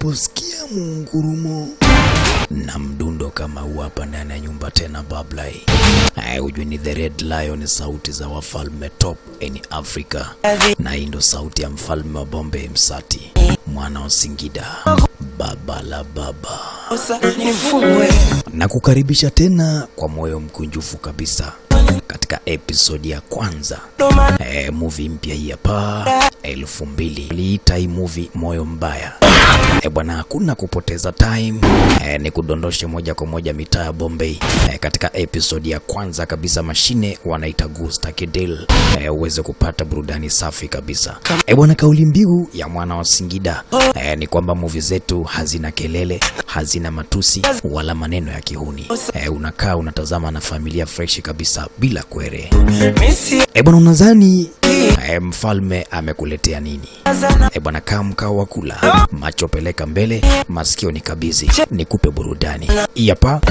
unaposikia mungurumo na mdundo kama huu hapa ndani ya nyumba tena bablai, ujue ni The Red Lion, sauti za wafalme top in Africa, na hii ndo sauti ya mfalme wa Bombe Msati, mwana wa Singida, baba la baba. Na kukaribisha tena kwa moyo mkunjufu kabisa katika episode ya kwanza movie mpya hii hapa 2000. Liita hii movie Moyo Mbaya. Bwana, hakuna kupoteza time, ni kudondoshe moja kwa moja mitaa ya Bombay katika episode ya kwanza kabisa. Mashine wanaita Gusta Kidel, uweze kupata burudani safi kabisa. Bwana, kauli mbiu ya mwana wa Singida ni kwamba movie zetu hazina kelele, hazina matusi wala maneno ya kihuni. Unakaa unatazama na familia fresh kabisa bila kwere. Bwana, unadhani mfalme amekuletea nini? Bwana, kaa mkao wa kula, macho peleka mbele, masikio ni kabizi, nikupe burudani. Hapa